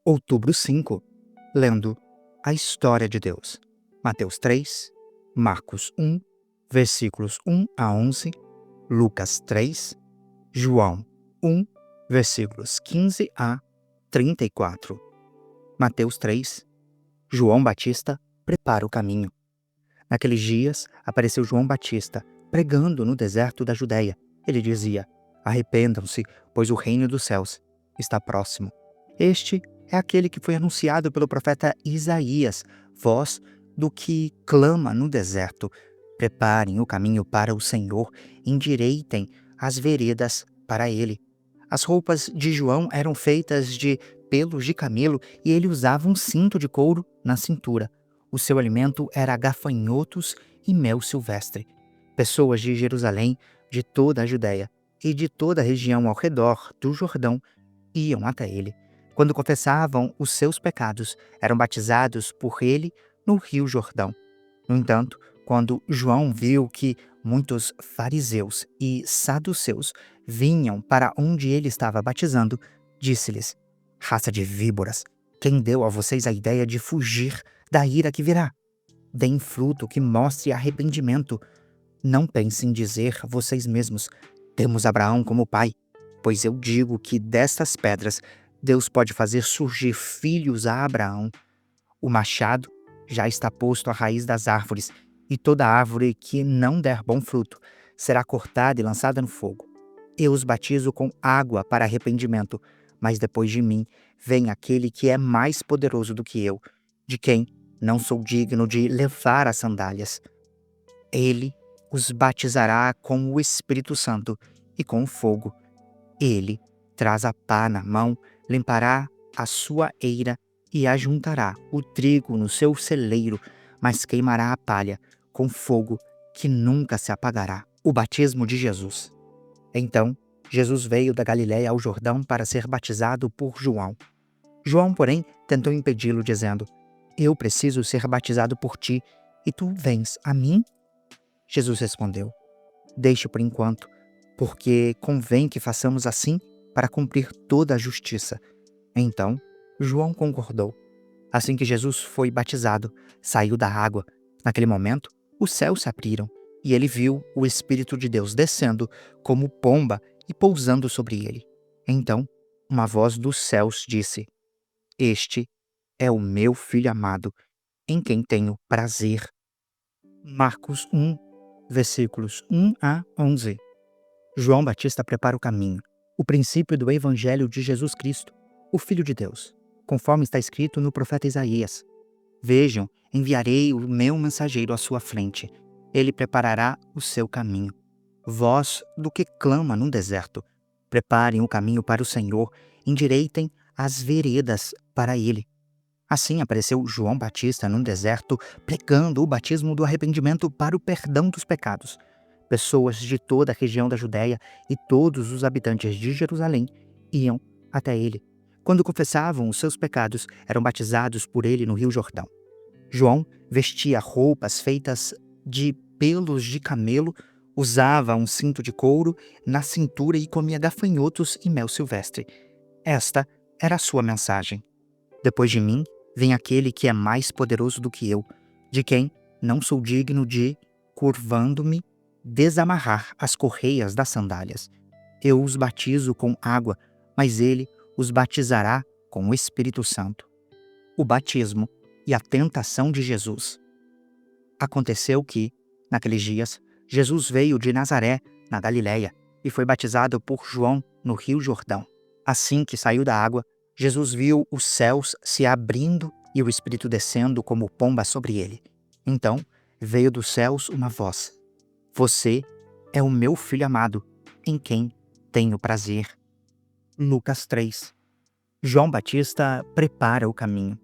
Outubro 5, lendo a história de Deus. Mateus 3, Marcos 1, versículos 1 a 11, Lucas 3, João 1, versículos 15 a 34. Mateus 3, João Batista prepara o caminho. Naqueles dias apareceu João Batista pregando no deserto da Judéia. Ele dizia: arrependam-se, pois o reino dos céus está próximo. Este é aquele que foi anunciado pelo profeta Isaías, voz do que clama no deserto: preparem o caminho para o Senhor, endireitem as veredas para ele. As roupas de João eram feitas de pelos de camelo e ele usava um cinto de couro na cintura. O seu alimento era gafanhotos e mel silvestre. Pessoas de Jerusalém, de toda a Judéia e de toda a região ao redor do Jordão iam até ele. Quando confessavam os seus pecados, eram batizados por ele no rio Jordão. No entanto, quando João viu que muitos fariseus e saduceus vinham para onde ele estava batizando, disse-lhes: raça de víboras, quem deu a vocês a ideia de fugir da ira que virá? Deem fruto que mostre arrependimento. Não pensem dizer vocês mesmos: temos Abraão como pai, pois eu digo que destas pedras Deus pode fazer surgir filhos a Abraão. O machado já está posto à raiz das árvores, e toda árvore que não der bom fruto será cortada e lançada no fogo. Eu os batizo com água para arrependimento, mas depois de mim vem aquele que é mais poderoso do que eu, de quem não sou digno de levar as sandálias. Ele os batizará com o Espírito Santo e com o fogo. Ele traz a pá na mão, limpará a sua eira e ajuntará o trigo no seu celeiro, mas queimará a palha com fogo que nunca se apagará. O batismo de Jesus. Então, Jesus veio da Galiléia ao Jordão para ser batizado por João. João, porém, tentou impedi-lo, dizendo: eu preciso ser batizado por ti, e tu vens a mim? Jesus respondeu: deixe por enquanto, porque convém que façamos assim para cumprir toda a justiça. Então, João concordou. Assim que Jesus foi batizado, saiu da água. Naquele momento, os céus se abriram, e ele viu o Espírito de Deus descendo como pomba e pousando sobre ele. Então, uma voz dos céus disse: este é o meu Filho amado, em quem tenho prazer. Marcos 1, versículos 1 a 11. João Batista prepara o caminho, o princípio do Evangelho de Jesus Cristo, o Filho de Deus, conforme está escrito no profeta Isaías. Vejam, enviarei o meu mensageiro à sua frente. Ele preparará o seu caminho. Voz do que clama no deserto: preparem o caminho para o Senhor, endireitem as veredas para ele. Assim apareceu João Batista no deserto, pregando o batismo do arrependimento para o perdão dos pecados. Pessoas de toda a região da Judéia e todos os habitantes de Jerusalém iam até ele. Quando confessavam os seus pecados, eram batizados por ele no rio Jordão. João vestia roupas feitas de pelos de camelo, usava um cinto de couro na cintura e comia gafanhotos e mel silvestre. Esta era a sua mensagem: depois de mim vem aquele que é mais poderoso do que eu, de quem não sou digno de, curvando-me, desamarrar as correias das sandálias. Eu os batizo com água, mas ele os batizará com o Espírito Santo. O batismo e a tentação de Jesus. Aconteceu que, naqueles dias, Jesus veio de Nazaré, na Galiléia, e foi batizado por João no rio Jordão. Assim que saiu da água, Jesus viu os céus se abrindo e o Espírito descendo como pomba sobre ele. Então veio dos céus uma voz: você é o meu Filho amado, em quem tenho prazer. Lucas 3. João Batista prepara o caminho.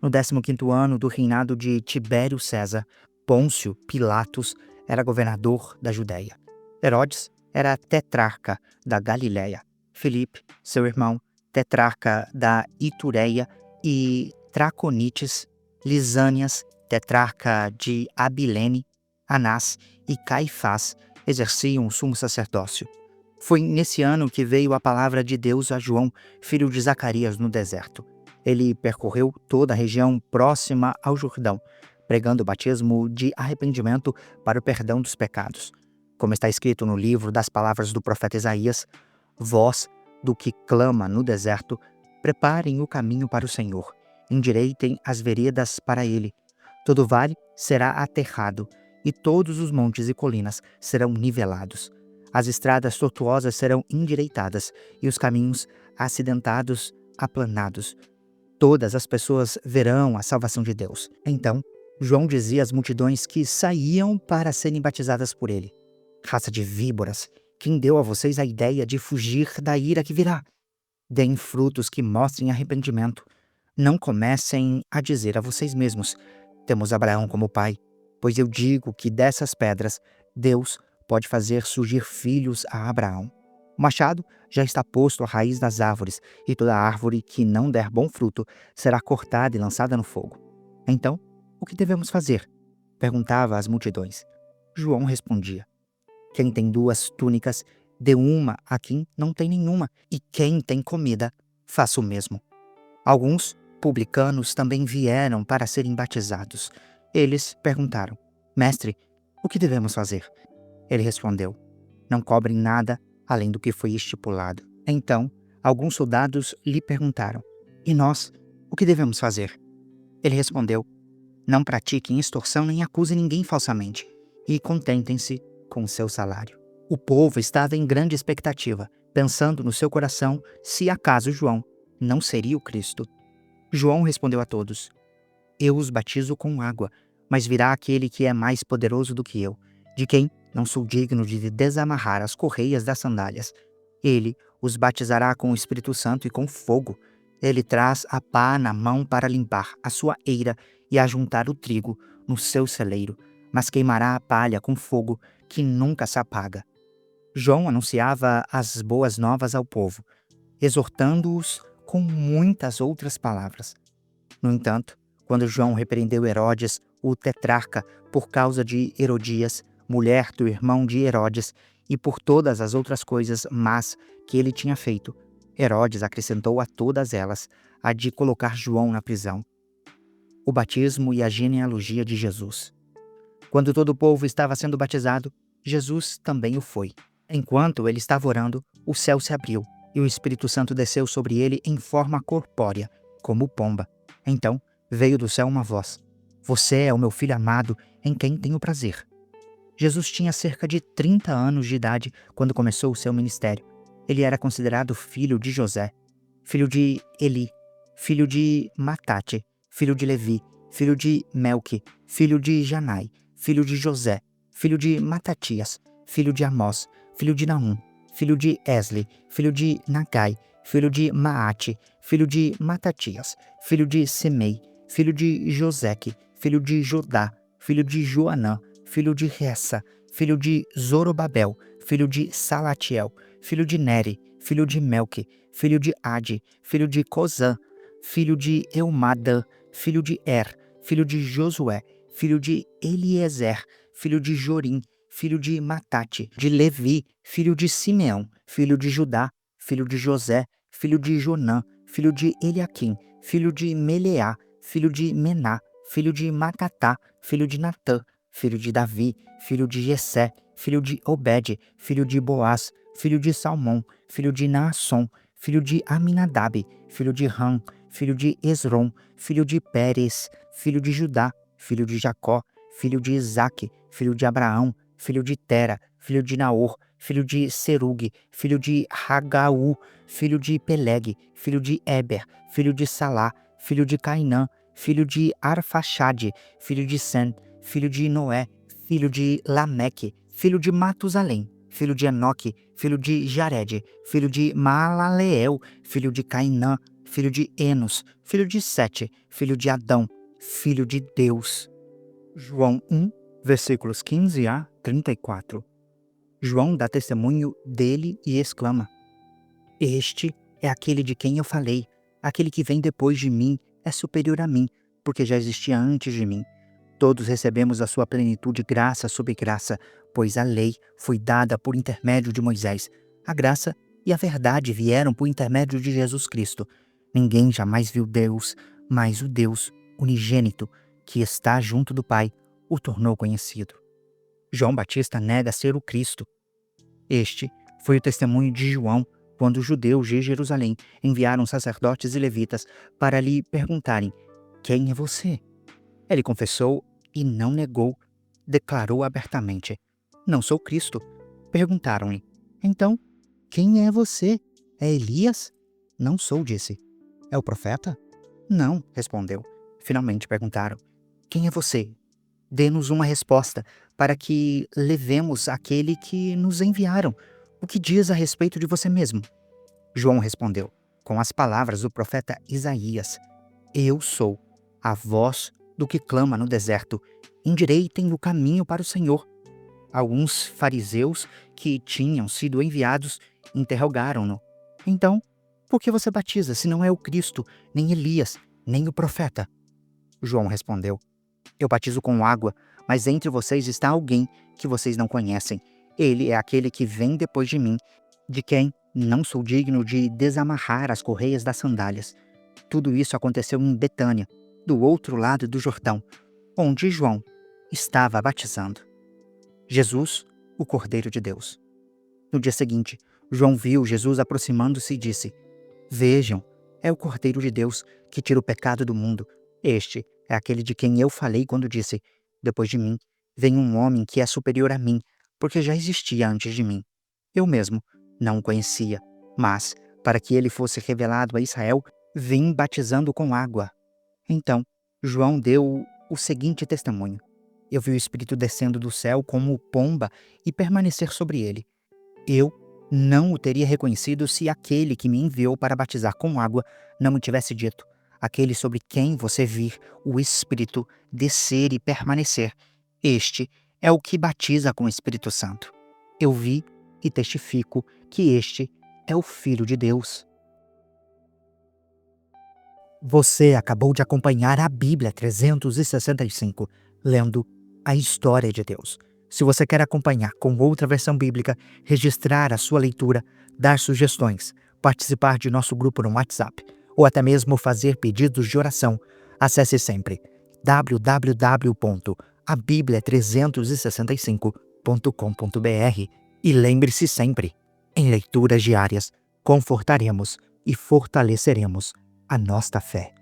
No 15º ano do reinado de Tibério César, Pôncio Pilatos era governador da Judéia. Herodes era tetrarca da Galiléia. Filipe, seu irmão, tetrarca da Itureia, e Traconites, Lisânias, tetrarca de Abilene, Anás e Caifás exerciam o sumo sacerdócio. Foi nesse ano que veio a palavra de Deus a João, filho de Zacarias, no deserto. Ele percorreu toda a região próxima ao Jordão, pregando o batismo de arrependimento para o perdão dos pecados. Como está escrito no livro das palavras do profeta Isaías: voz do que clama no deserto, preparem o caminho para o Senhor, endireitem as veredas para ele. Todo vale será aterrado, e todos os montes e colinas serão nivelados. As estradas tortuosas serão endireitadas, e os caminhos acidentados aplanados. Todas as pessoas verão a salvação de Deus. Então, João dizia às multidões que saíam para serem batizadas por ele: raça de víboras, quem deu a vocês a ideia de fugir da ira que virá? Deem frutos que mostrem arrependimento. Não comecem a dizer a vocês mesmos: temos Abraão como pai, pois eu digo que dessas pedras Deus pode fazer surgir filhos a Abraão. O machado já está posto à raiz das árvores, e toda árvore que não der bom fruto será cortada e lançada no fogo. Então, o que devemos fazer? Perguntava às multidões. João respondia: quem tem 2 túnicas, dê uma a quem não tem nenhuma, e quem tem comida, faça o mesmo. Alguns publicanos também vieram para serem batizados. Eles perguntaram: mestre, o que devemos fazer? Ele respondeu: não cobrem nada além do que foi estipulado. Então, alguns soldados lhe perguntaram: e nós, o que devemos fazer? Ele respondeu: não pratiquem extorsão nem acusem ninguém falsamente, e contentem-se com o seu salário. O povo estava em grande expectativa, pensando no seu coração se acaso João não seria o Cristo. João respondeu a todos: eu os batizo com água, mas virá aquele que é mais poderoso do que eu, de quem não sou digno de desamarrar as correias das sandálias. Ele os batizará com o Espírito Santo e com fogo. Ele traz a pá na mão para limpar a sua eira e ajuntar o trigo no seu celeiro, mas queimará a palha com fogo que nunca se apaga. João anunciava as boas novas ao povo, exortando-os com muitas outras palavras. No entanto, quando João repreendeu Herodes, o tetrarca, por causa de Herodias, mulher do irmão de Herodes, e por todas as outras coisas más que ele tinha feito, Herodes acrescentou a todas elas a de colocar João na prisão. O batismo e a genealogia de Jesus. Quando todo o povo estava sendo batizado, Jesus também o foi. Enquanto ele estava orando, o céu se abriu, e o Espírito Santo desceu sobre ele em forma corpórea, como pomba. Então veio do céu uma voz: você é o meu filho amado, em quem tenho prazer. Jesus tinha cerca de 30 anos de idade quando começou o seu ministério. Ele era considerado filho de José, filho de Eli, filho de Matate, filho de Levi, filho de Melque, filho de Janai, filho de José, filho de Matatias, filho de Amós, filho de Naum, filho de Esli, filho de Nagai, filho de Maate, filho de Matatias, filho de Semei, filho de Joseque, filho de Jodá, filho de Joanã, filho de Ressa, filho de Zorobabel, filho de Salatiel, filho de Neri, filho de Melque, filho de Ade, filho de Cozã, filho de Eumadã, filho de filho de Josué, filho de Eliezer, filho de Jorim, filho de Matate, de Levi, filho de Simeão, filho de Judá, filho de José, filho de Jonã, filho de Eliaquim, filho de Meleá, filho de Mená, filho de Macatá, filho de Natã, filho de Davi, filho de Jessé, filho de Obed, filho de Boaz, filho de Salmão, filho de Naasson, filho de Aminadab, filho de Ram, filho de Esrom, filho de Pérez, filho de Judá, filho de Jacó, filho de Isaque, filho de Abraão, filho de Tera, filho de Naor, filho de Serug, filho de Hagaú, filho de Peleg, filho de Eber, filho de Salá, filho de Cainã, filho de Arfaxade, filho de Sem, filho de Noé, filho de Lameque, filho de Matusalém, filho de Enoque, filho de Jared, filho de Maalaleel, filho de Cainã, filho de Enos, filho de Sete, filho de Adão, filho de Deus. João 1, versículos 15 a 34. João dá testemunho dele e exclama: este é aquele de quem eu falei, aquele que vem depois de mim é superior a mim, porque já existia antes de mim. Todos recebemos a sua plenitude graça sobre graça, pois a lei foi dada por intermédio de Moisés. A graça e a verdade vieram por intermédio de Jesus Cristo. Ninguém jamais viu Deus, mas o Deus unigênito, que está junto do Pai, o tornou conhecido. João Batista nega ser o Cristo. Este foi o testemunho de João quando os judeus de Jerusalém enviaram sacerdotes e levitas para lhe perguntarem: quem é você? Ele confessou e não negou, declarou abertamente: não sou Cristo. Perguntaram-lhe: então, quem é você? É Elias? Não sou, disse. É o profeta? Não, respondeu. Finalmente perguntaram: quem é você? Dê-nos uma resposta, para que levemos aquele que nos enviaram. O que diz a respeito de você mesmo? João respondeu, com as palavras do profeta Isaías: eu sou a voz do que clama no deserto. Endireitem o caminho para o Senhor. Alguns fariseus que tinham sido enviados interrogaram-no: então, por que você batiza se não é o Cristo, nem Elias, nem o profeta? João respondeu: eu batizo com água, mas entre vocês está alguém que vocês não conhecem. Ele é aquele que vem depois de mim, de quem não sou digno de desamarrar as correias das sandálias. Tudo isso aconteceu em Betânia, do outro lado do Jordão, onde João estava batizando. Jesus, o Cordeiro de Deus. No dia seguinte, João viu Jesus aproximando-se e disse: vejam, é o Cordeiro de Deus que tira o pecado do mundo. Este é aquele de quem eu falei quando disse: depois de mim vem um homem que é superior a mim, porque já existia antes de mim. Eu mesmo não o conhecia, mas, para que ele fosse revelado a Israel, vim batizando com água. Então, João deu o seguinte testemunho: eu vi o Espírito descendo do céu como pomba e permanecer sobre ele. Eu não o teria reconhecido se aquele que me enviou para batizar com água não me tivesse dito: aquele sobre quem você vir o Espírito descer e permanecer, este é o que batiza com o Espírito Santo. Eu vi e testifico que este é o Filho de Deus. Você acabou de acompanhar a Bíblia 365, lendo a história de Deus. Se você quer acompanhar com outra versão bíblica, registrar a sua leitura, dar sugestões, participar de nosso grupo no WhatsApp ou até mesmo fazer pedidos de oração, acesse sempre www.abiblia365.com.br e lembre-se sempre, em leituras diárias, confortaremos e fortaleceremos a nossa fé.